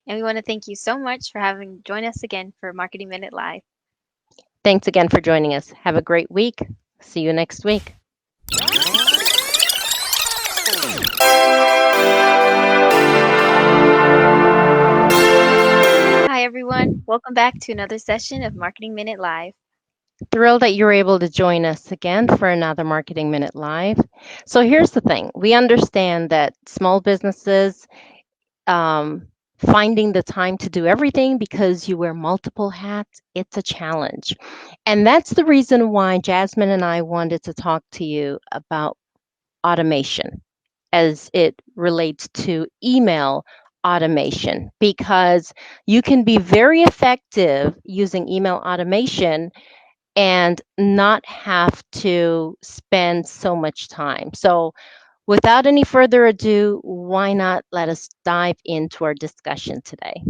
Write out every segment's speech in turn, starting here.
And we want to thank you so much for having joined us again for Marketing Minute Live. Thanks again for joining us. Have a great week. See you next week. Hi, everyone. Welcome back to another session of Marketing Minute Live. Thrilled that you're able to join us again for another Marketing Minute Live. So here's the thing. We understand that small businesses finding the time to do everything because you wear multiple hats, it's a challenge. And that's the reason why Jasmine and I wanted to talk to you about automation as it relates to email automation, because you can be very effective using email automation and not have to spend so much time. So, without any further ado, why not let us dive into our discussion today?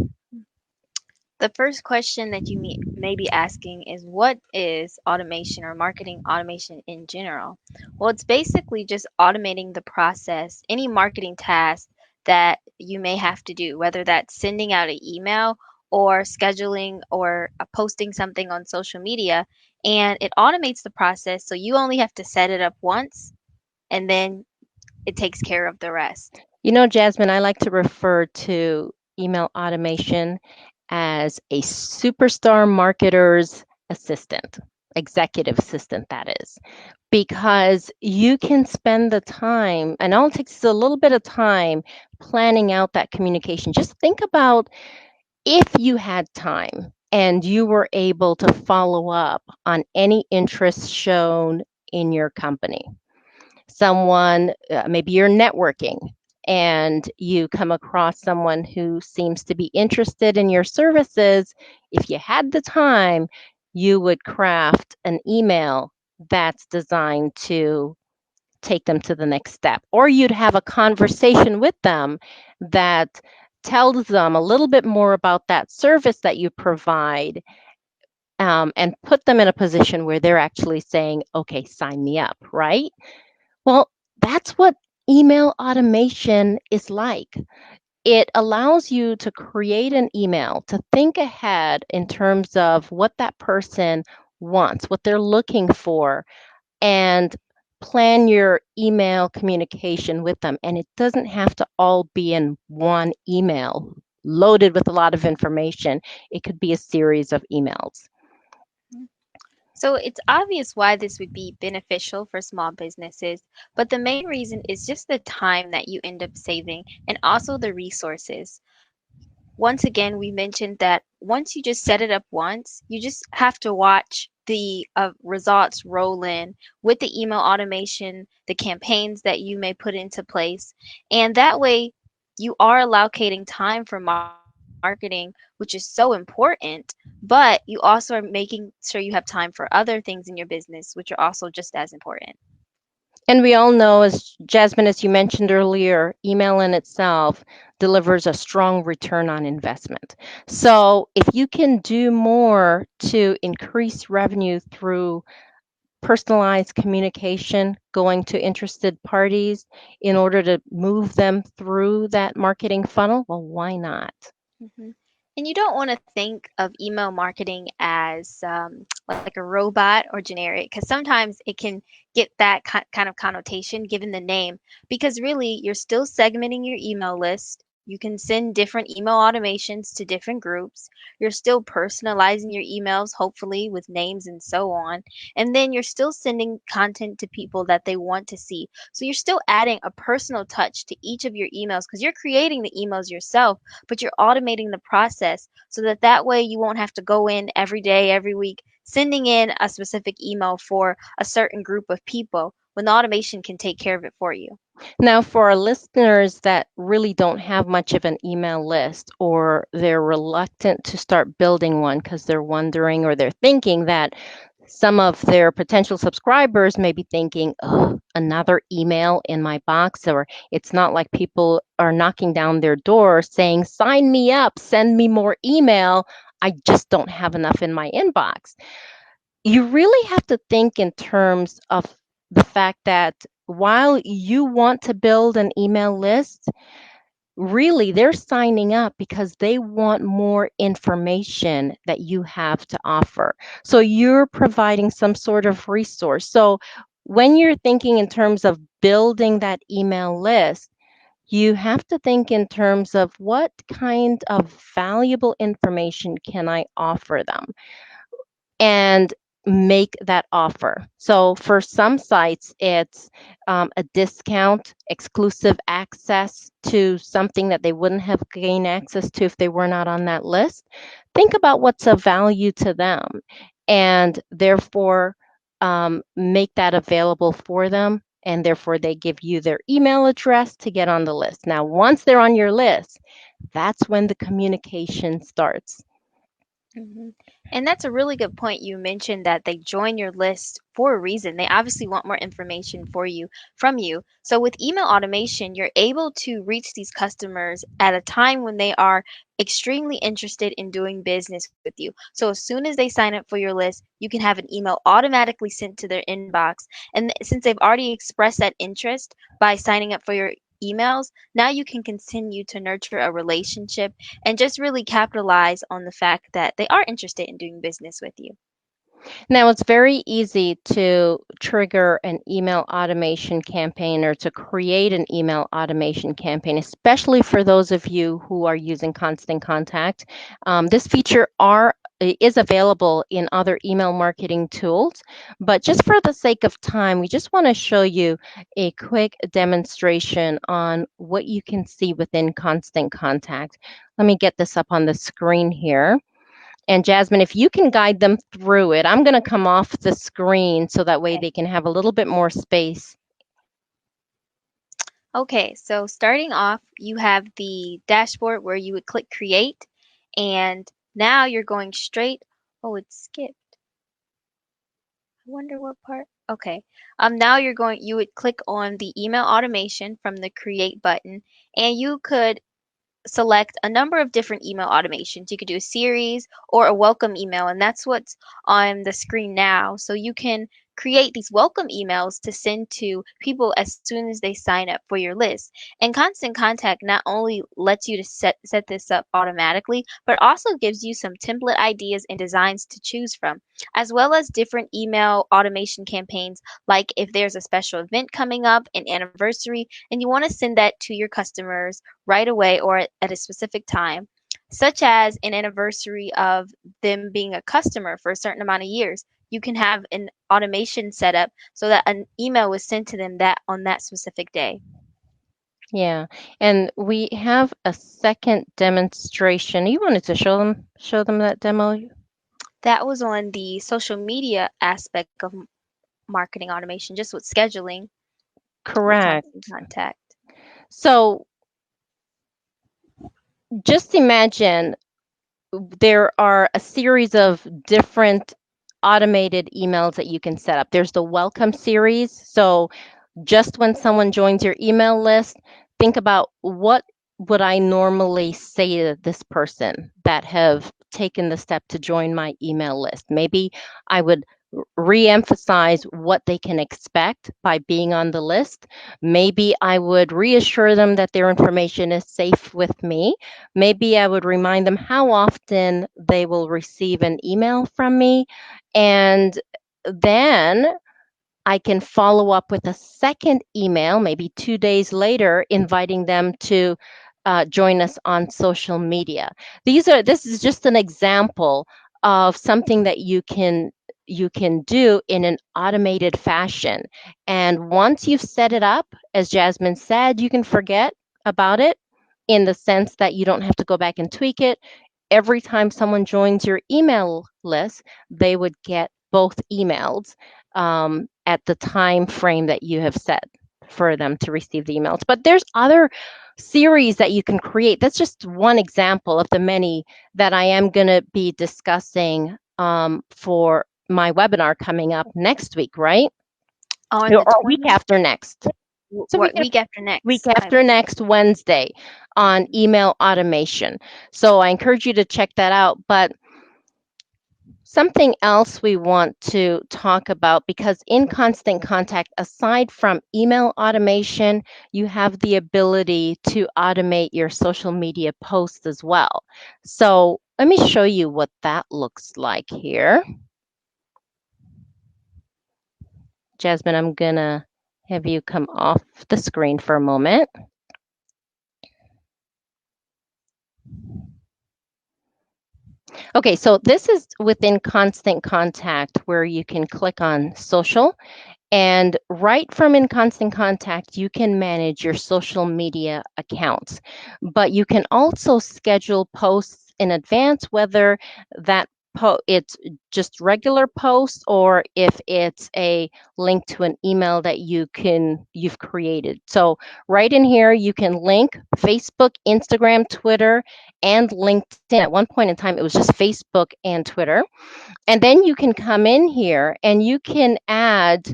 The first question that you may be asking is, what is automation or marketing automation in general? Well, it's basically just automating the process, any marketing task that you may have to do, whether that's sending out an email or scheduling or posting something on social media. And it automates the process so you only have to set it up once and then it takes care of the rest. You know, Jasmine, I like to refer to email automation as a superstar marketer's assistant, executive assistant, that is, because you can spend the time, and all it takes is a little bit of time planning out that communication. Just think about if you had time and you were able to follow up on any interest shown in your company. Someone, maybe you're networking and you come across someone who seems to be interested in your services. If you had the time, you would craft an email that's designed to take them to the next step. Or you'd have a conversation with them that tells them a little bit more about that service that you provide, and put them in a position where they're actually saying, okay, sign me up, right? Well, that's what email automation is like. It allows you to create an email, to think ahead in terms of what that person wants, what they're looking for, and plan your email communication with them. And it doesn't have to all be in one email loaded with a lot of information. It could be a series of emails. So it's obvious why this would be beneficial for small businesses, but the main reason is just the time that you end up saving and also the resources. Once again, we mentioned that once you just set it up once, you just have to watch the results roll in with the email automation, the campaigns that you may put into place. And that way, you are allocating time for marketing, which is so important, but you also are making sure you have time for other things in your business, which are also just as important. And we all know, as Jasmine, as you mentioned earlier, email in itself delivers a strong return on investment. So if you can do more to increase revenue through personalized communication, going to interested parties in order to move them through that marketing funnel, well, why not? Mhm. And you don't want to think of email marketing as like a robot or generic, because sometimes it can get that kind of connotation given the name, because really you're still segmenting your email list. You can send different email automations to different groups. You're still personalizing your emails, hopefully with names and so on. And then you're still sending content to people that they want to see. So you're still adding a personal touch to each of your emails because you're creating the emails yourself, but you're automating the process so that way you won't have to go in every day, every week, sending in a specific email for a certain group of people when the automation can take care of it for you. Now, for our listeners that really don't have much of an email list, or they're reluctant to start building one because they're wondering or they're thinking that some of their potential subscribers may be thinking, oh, another email in my box, or it's not like people are knocking down their door saying, sign me up, send me more email. I just don't have enough in my inbox. You really have to think in terms of the fact that while you want to build an email list, really they're signing up because they want more information that you have to offer. So you're providing some sort of resource. So when you're thinking in terms of building that email list, you have to think in terms of what kind of valuable information can I offer them and make that offer. So for some sites, it's a discount, exclusive access to something that they wouldn't have gained access to if they were not on that list. Think about what's of value to them and therefore make that available for them. And therefore, they give you their email address to get on the list. Now, once they're on your list, that's when the communication starts. Mhm. And that's a really good point. You mentioned that they join your list for a reason. They obviously want more information for you from you. So with email automation, you're able to reach these customers at a time when they are extremely interested in doing business with you. So as soon as they sign up for your list, you can have an email automatically sent to their inbox. And since they've already expressed that interest by signing up for your emails, now you can continue to nurture a relationship and just really capitalize on the fact that they are interested in doing business with you. Now, it's very easy to trigger an email automation campaign or to create an email automation campaign, especially for those of you who are using Constant Contact. This feature is available in other email marketing tools, but just for the sake of time, we just want to show you a quick demonstration on what you can see within Constant Contact. Let me get this up on the screen here. And Jasmine, if you can guide them through it, I'm going to come off the screen so that way Okay. they can have a little bit more space. Okay, so starting off, you have the dashboard where you would click create, and now you're going straight. Oh, it skipped. I wonder what part. Okay. Now you would click on the email automation from the create button, and you could select a number of different email automations. You could do a series or a welcome email, and that's what's on the screen now. So you can create these welcome emails to send to people as soon as they sign up for your list. And Constant Contact not only lets you to set this up automatically, but also gives you some template ideas and designs to choose from, as well as different email automation campaigns, like if there's a special event coming up, an anniversary, and you want to send that to your customers right away or at a specific time, such as an anniversary of them being a customer for a certain amount of years. You can have an automation set up so that an email was sent to them that on that specific day. Yeah, and we have a second demonstration. You wanted to show them that demo? That was on the social media aspect of marketing automation, just with scheduling with Constant Correct. Contact. So just imagine there are a series of different automated emails that you can set up. There's the welcome series. So just when someone joins your email list, think about what would I normally say to this person that have taken the step to join my email list. Maybe I would re-emphasize what they can expect by being on the list. Maybe I would reassure them that their information is safe with me. Maybe I would remind them how often they will receive an email from me. And then I can follow up with a second email, maybe 2 days later, inviting them to join us on social media. This is just an example of something that you can do in an automated fashion. And once you've set it up, as Jasmine said, you can forget about it in the sense that you don't have to go back and tweak it. Every time someone joins your email list, they would get both emails at the time frame that you have set for them to receive the emails. But there's other series that you can create. That's just one example of the many that I am going to be discussing for my webinar coming up next week, right? On the Or week 20th, after next. So what week after week next, I after believe. next Wednesday on email automation. So I encourage you to check that out. But Something else we want to talk about, because in Constant Contact, aside from email automation, you have the ability to automate your social media posts as well. So let me show you what that looks like here. Jasmine, I'm gonna have you come off the screen for a moment. Okay, so this is within Constant Contact where you can click on social, and right from in Constant Contact, you can manage your social media accounts. But you can also schedule posts in advance, whether that it's just regular posts or if it's a link to an email that you've created. So right in here, you can link Facebook, Instagram, Twitter, and LinkedIn. At one point in time, it was just Facebook and Twitter. And then you can come in here and you can add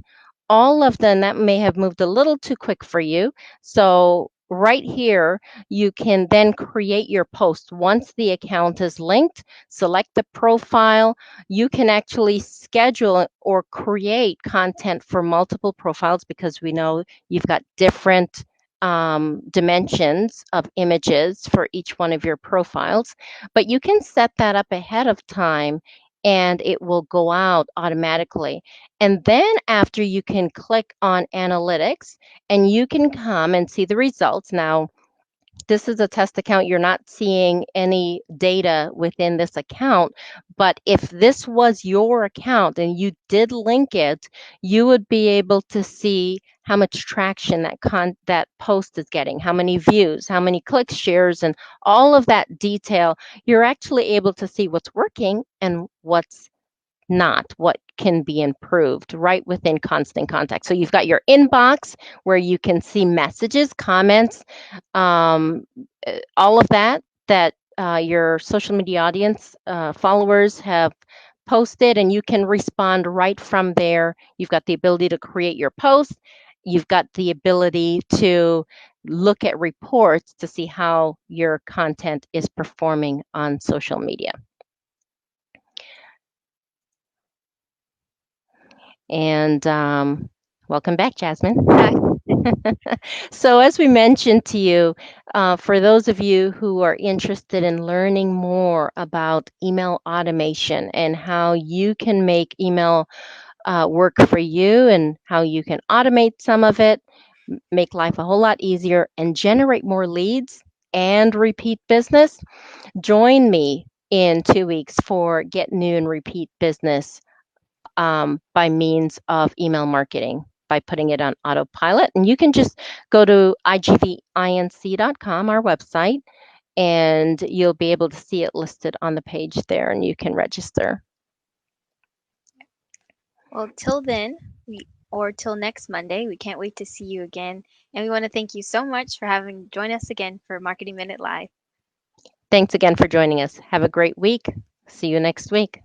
all of them. That may have moved a little too quick for you. So right here, you can then create your post. Once the account is linked, select the profile. You can actually schedule or create content for multiple profiles, because we know you've got different dimensions of images for each one of your profiles. But you can set that up ahead of time and it will go out automatically. And then after, you can click on analytics and you can come and see the results. Now, this is a test account. You're not seeing any data within this account, but if this was your account and you did link it, you would be able to see how much traction that post is getting, how many views, how many clicks, shares, and all of that detail. You're actually able to see what's working and what's not, what can be improved right within Constant Contact. So you've got your inbox where you can see messages, comments, all of that your social media audience, followers have posted, and you can respond right from there. You've got the ability to create your post. You've got the ability to look at reports to see how your content is performing on social media. And welcome back, Jasmine. Hi. So as we mentioned to you, for those of you who are interested in learning more about email automation and how you can make email work for you and how you can automate some of it, make life a whole lot easier, and generate more leads and repeat business, join me in 2 weeks for Get New and Repeat Business by means of email marketing, by putting it on autopilot. And you can just go to igvinc.com, our website, and you'll be able to see it listed on the page there, and you can register. Well, till then, or till next Monday, we can't wait to see you again. And we want to thank you so much for having joined us again for Marketing Minute Live. Thanks again for joining us. Have a great week. See you next week.